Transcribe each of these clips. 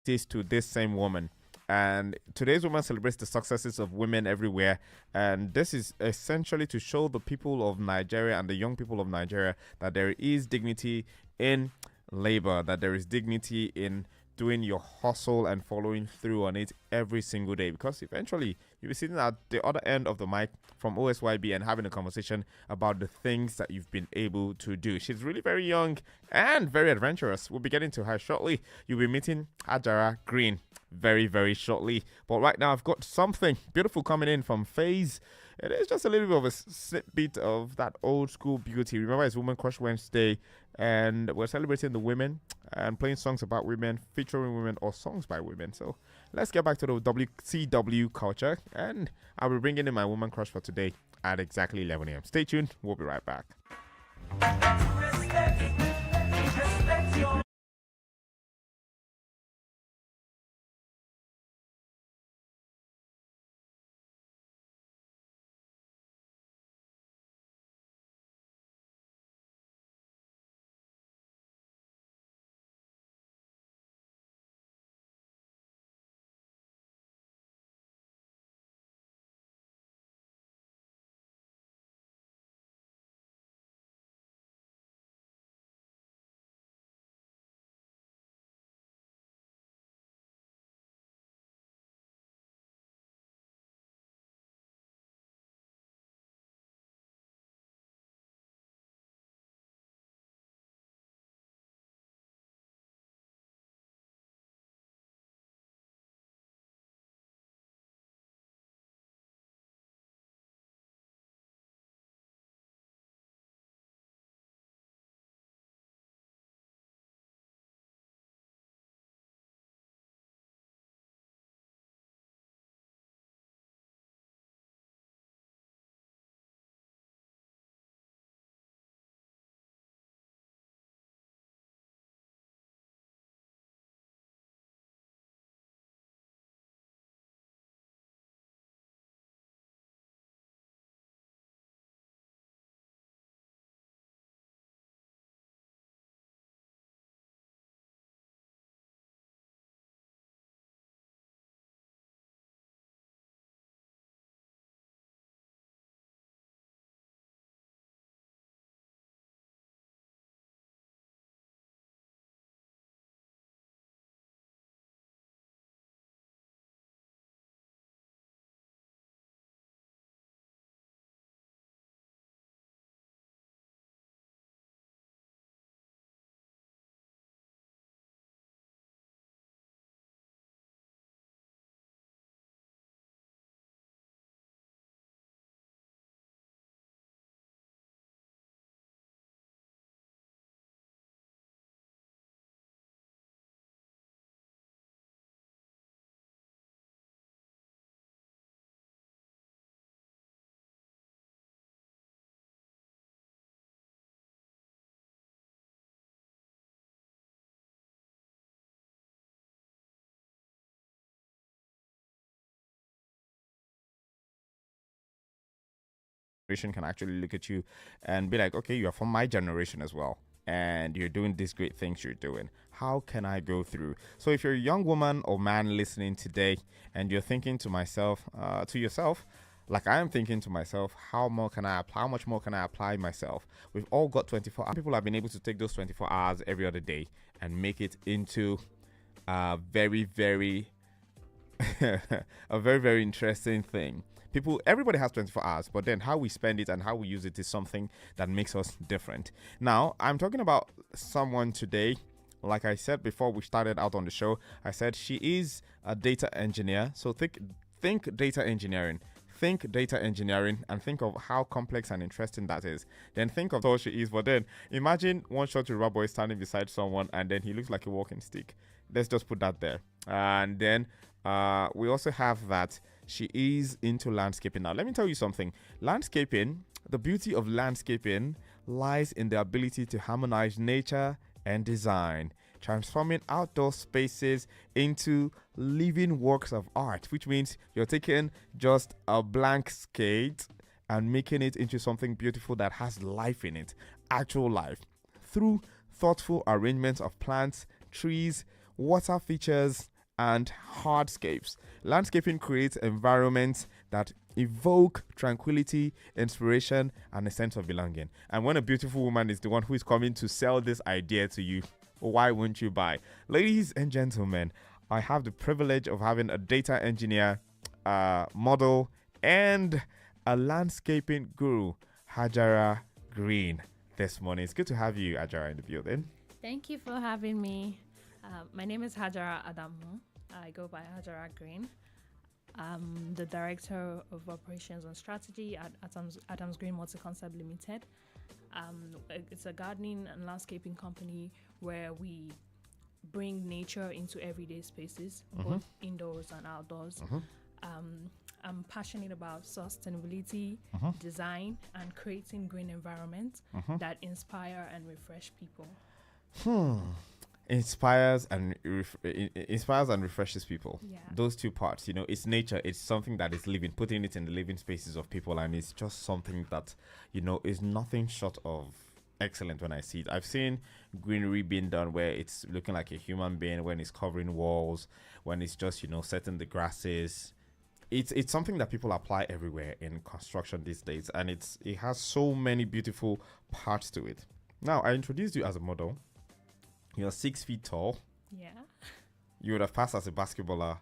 this to this same woman. And today's woman celebrates the successes of women everywhere. And this is essentially to show the people of Nigeria and the young people of Nigeria that there is dignity in labor, that there is dignity in doing your hustle and following through on it every single day. Because eventually you'll be sitting at the other end of the mic from OSYB and having a conversation about the things that you've been able to do. She's really very young and very adventurous. We'll be getting to her shortly. You'll be meeting Hajarah Green very, very shortly. But right now, I've got something beautiful coming in from FaZe. It is just a little bit of a snippet of that old school beauty. Remember, it's Woman Crush Wednesday, and we're celebrating the women and playing songs about women, featuring women, or songs by women. So let's get back to the WCW culture, and I'll be bringing in my Woman Crush for today at exactly 11 a.m. Stay tuned. We'll be right back. Can actually look at you and be like, okay, you're from my generation as well, and you're doing these great things you're doing. How can I go through? So if you're a young woman or man listening today and you're thinking to yourself, like I am thinking to myself, how more can I apply? How much more can I apply myself? We've all got 24 hours. People have been able to take those 24 hours every other day and make it into very, very a very, very interesting thing. Everybody has 24 hours, but then how we spend it and how we use it is something that makes us different. Now, I'm talking about someone today. Like I said before we started out on the show, I said she is a data engineer. So think data engineering. Think data engineering and think of how complex and interesting that is. Then think of how she is. But then imagine one shot Yoruba boy standing beside someone and then he looks like a walking stick. Let's just put that there. And then we also have that she is into landscaping. Now, let me tell you something. Landscaping, the beauty of landscaping lies in the ability to harmonize nature and design, transforming outdoor spaces into living works of art, which means you're taking just a blank skate and making it into something beautiful that has life in it, actual life, through thoughtful arrangements of plants, trees, water features, and hardscapes. Landscaping creates environments that evoke tranquility, inspiration, and a sense of belonging. And when a beautiful woman is the one who is coming to sell this idea to you, why won't you buy? Ladies and gentlemen, I have the privilege of having a data engineer, model, and a landscaping guru, Hajarah Green, this morning. It's good to have you, Hajarah, in the building. Thank you for having me. My name is Hajarah Adamu. I go by Hajarah Green. I'm the Director of Operations and Strategy at Adams Green Multi-Concept Limited. It's a gardening and landscaping company where we bring nature into everyday spaces, both indoors and outdoors. I'm passionate about sustainability, design, and creating green environments that inspire and refresh people. Inspires and refreshes people. Yeah. Those two parts, it's nature. It's something that is living, putting it in the living spaces of people, and it's just something that is nothing short of excellent when I see it. I've seen greenery being done where it's looking like a human being, when it's covering walls, when it's just setting the grasses. It's something that people apply everywhere in construction these days, and it has so many beautiful parts to it. Now, I introduced you as a model. You're 6 feet tall. Yeah. You would have passed as a basketballer,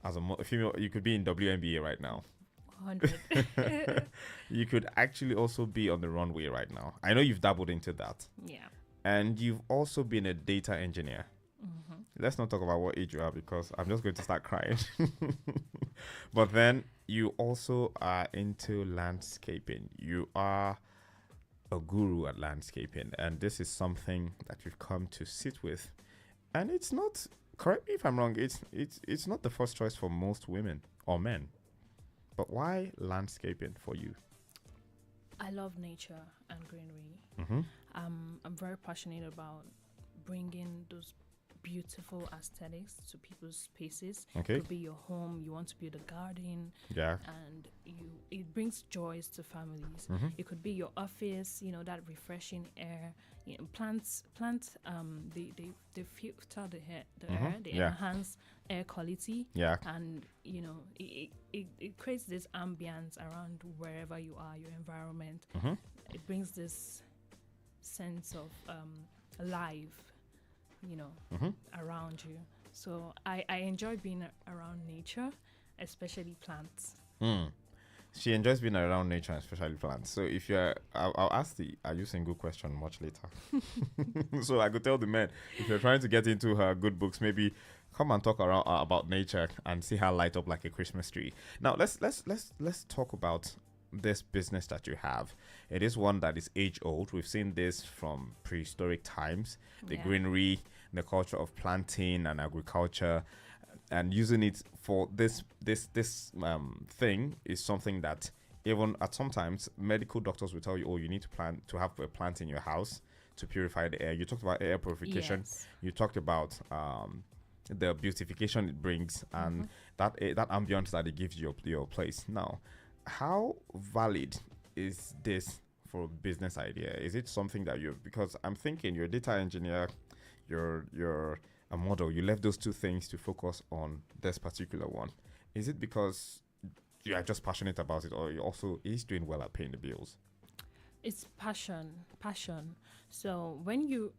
as a female. You could be in WNBA right now. 100. You could actually also be on the runway right now. I know you've dabbled into that. Yeah. And you've also been a data engineer. Let's not talk about what age you are, because I'm just going to start crying. But then you also are into landscaping. You are a guru at landscaping, and this is something that we've come to sit with. And it's not, correct me if I'm wrong, it's not the first choice for most women or men. But why landscaping for you? I love nature and greenery. I'm very passionate about bringing those beautiful aesthetics to people's spaces. Okay. It could be your home, you want to build a garden, Yeah. and it brings joys to families. It could be your office, that refreshing air. Plants they filter the air, they enhance air quality. Yeah. And it creates this ambience around wherever you are, your environment. It brings this sense of life around you. So I enjoy being around nature, especially plants. She enjoys being around nature, and especially plants. So if I'll ask the "Are you single?" question much later. So I could tell the men, if you're trying to get into her good books, maybe come and talk around about nature and see her light up like a Christmas tree. Now let's talk about this business that you have. It is one that is age old. We've seen this from prehistoric times. The greenery, the culture of planting and agriculture, and using it for this thing is something that even at sometimes medical doctors will tell you, you need to have a plant in your house to purify the air. You talked about air purification. Yes. You talked about the beautification it brings, and that ambience that it gives your place. Now, how valid is this for a business idea? Is it something that because I'm thinking you're a data engineer, you're a model, you left those two things to focus on this particular one. Is it because you are just passionate about it, or you also is doing well at paying the bills? It's passion. So when you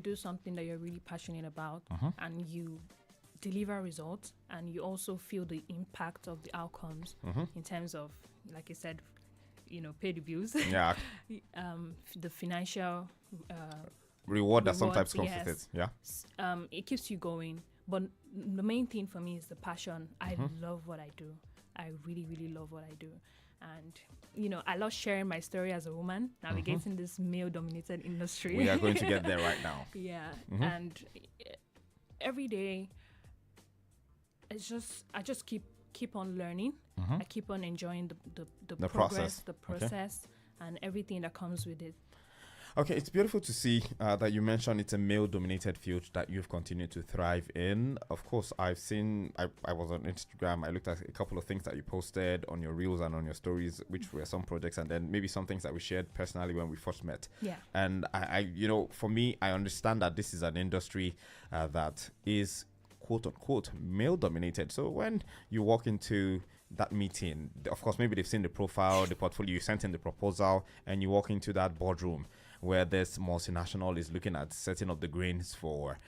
do something that you're really passionate about, and you deliver results, and you also feel the impact of the outcomes in terms of, like I said, pay the bills. Yeah. The financial reward that sometimes comes with it. Yeah. It keeps you going. But the main thing for me is the passion. I love what I do. I really, really love what I do. And, I love sharing my story as a woman, navigating this male-dominated industry. We are going to get there right now. Yeah. And every day, I just keep on learning. I keep on enjoying the progress, the process, and everything that comes with it. Okay, it's beautiful to see that you mentioned it's a male-dominated field that you've continued to thrive in. Of course, I've seen, I was on Instagram, I looked at a couple of things that you posted on your reels and on your stories, which were some projects, and then maybe some things that we shared personally when we first met. Yeah. And I for me, I understand that this is an industry that is quote unquote male dominated. So when you walk into that meeting, of course, maybe they've seen the profile, the portfolio, you sent in the proposal, and you walk into that boardroom where this multinational is looking at setting up the grains for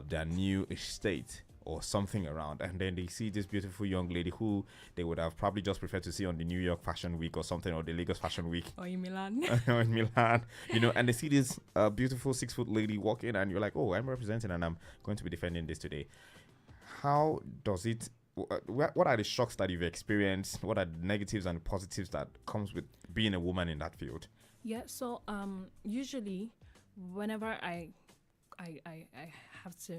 their new estate or something around, and then they see this beautiful young lady who they would have probably just preferred to see on the New York Fashion Week or something, or the Lagos Fashion Week, Or in Milan. or in Milan, and they see this beautiful 6 foot lady walk in, and you're like, oh, I'm representing and I'm going to be defending this today. How does it? What are the shocks that you've experienced? What are the negatives and positives that comes with being a woman in that field? Yeah, so usually whenever I have to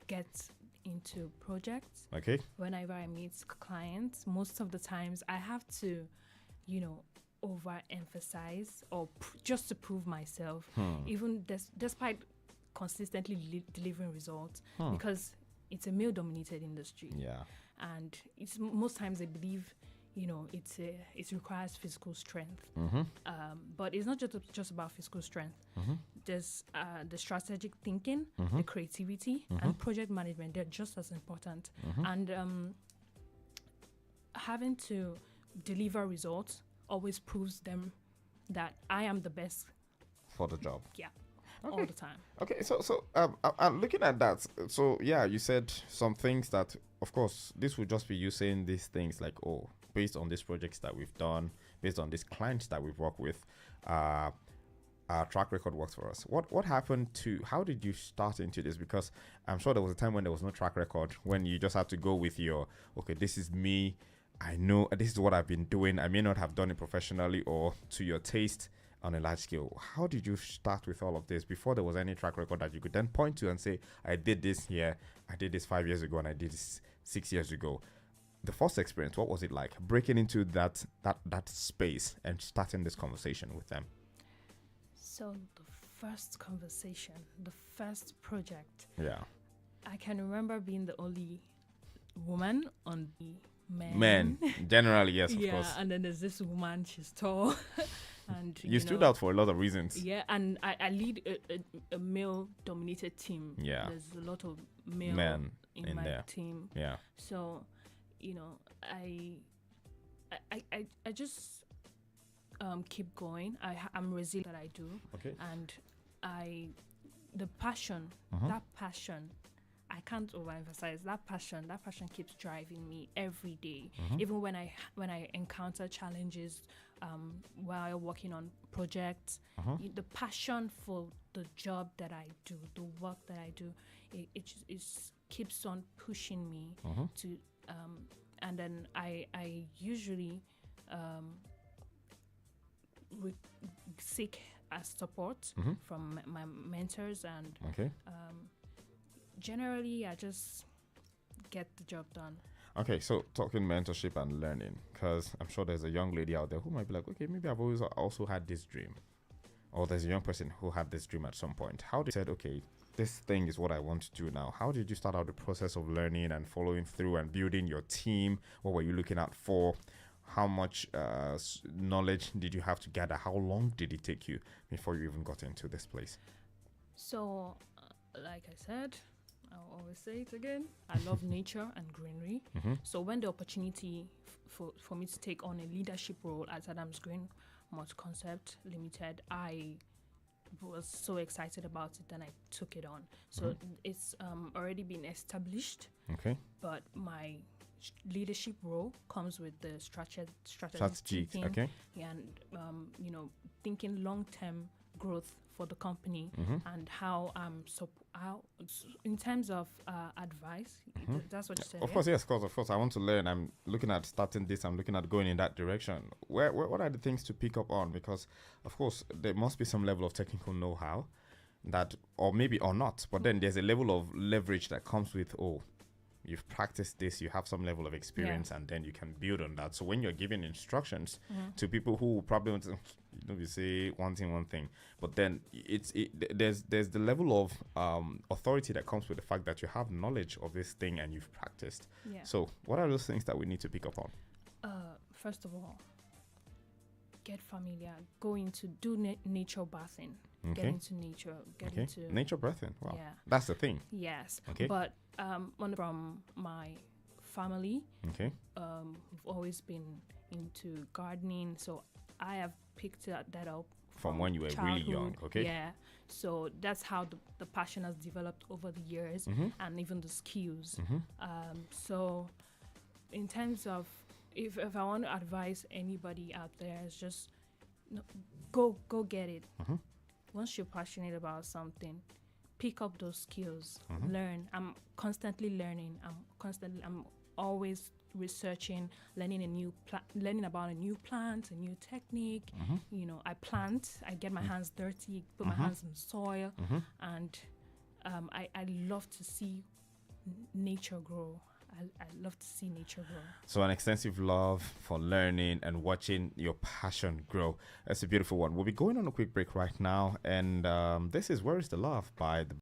get into projects, Okay. whenever I meet clients, most of the times I have to, overemphasize or just to prove myself, even despite consistently delivering results, because it's a male-dominated industry. Yeah. And it's most times I believe, it requires physical strength. But it's not just about physical strength. There's the strategic thinking, the creativity, and project management. They're just as important. And having to deliver results always proves them that I am the best. For the job. Yeah. Okay. All the time. Okay, so I'm looking at that. So yeah, you said some things that, of course, this would just be you saying these things like, oh, based on these projects that we've done, based on these clients that we've worked with, our track record works for us. What happened to? How did you start into this? Because I'm sure there was a time when there was no track record, when you just had to go with your, okay, this is me. I know this is what I've been doing. I may not have done it professionally or to your taste on a large scale. How did you start with all of this before there was any track record that you could then point to and say, I did this here, I did this 5 years ago, and I did this 6 years ago? The first experience, what was it like breaking into that space and starting this conversation with them? So the first conversation, the first project, Yeah. I can remember being the only woman on the Men, generally, yes, of yeah, course. and then there's this woman, she's tall. And You stood out for a lot of reasons. Yeah, and I lead a male-dominated team. Yeah. There's a lot of male Men in my there. team. Yeah. So, I just keep going. I'm resilient that I do. Okay. And the passion, that passion, I can't overemphasize that passion. That passion keeps driving me every day, even when I encounter challenges while working on projects. The passion for the job that I do, the work that I do, it keeps on pushing me to. And then I usually seek support from my mentors, and Okay. Generally I just get the job done. Okay, so talking mentorship and learning, because I'm sure there's a young lady out there who might be like, okay, maybe I've always also had this dream, or there's a young person who had this dream at some point. How did you said, okay, this thing is what I want to do now? How did you start out the process of learning and following through and building your team? What were you looking out for? How much knowledge did you have to gather? How long did it take you before you even got into this place? So, like I said, I'll always say it again, I love nature and greenery. So when the opportunity for me to take on a leadership role at Adams Green Multi Concept Limited, I was so excited about it and I took it on. So it's already been established. Okay. But my leadership role comes with the strategic thinking, okay. and thinking long-term growth for the company, and how in terms of advice. That's what you said. Of course, yes, of course. I want to learn. I'm looking at starting this. I'm looking at going in that direction. What are the things to pick up on? Because, of course, there must be some level of technical know-how that, or maybe or not. But then there's a level of leverage that comes with, you've practiced this, you have some level of experience, and then you can build on that. So when you're giving instructions to people who probably want to, you say one thing, but then there's the level of authority that comes with the fact that you have knowledge of this thing and you've practiced. Yeah. So what are those things that we need to pick up on? First of all, get familiar. Go into do nature bathing. Okay. get into nature, get Okay. into Nature birthing. Wow. yeah, That's the thing. yes. Okay. But from my family, Okay. we've always been into gardening, so I have picked that up From when you were really young. childhood. Okay. Yeah, so that's how the passion has developed over the years, Mm-hmm. and even the skills. Mm-hmm. So in terms of if I want to advise anybody out there, it's just go get it. Mm-hmm. Once you're passionate about something, pick up those skills, Mm-hmm. learn. I'm constantly learning. I'm always researching, learning about a new plant, a new technique. Mm-hmm. You know, I plant, I get my hands dirty, put my Mhm. hands in soil, Mm-hmm. and I love to see nature grow. I love to see nature grow. So an extensive love for learning and watching your passion grow. That's a beautiful one. We'll be going on a quick break right now, and this is Where is the Love by the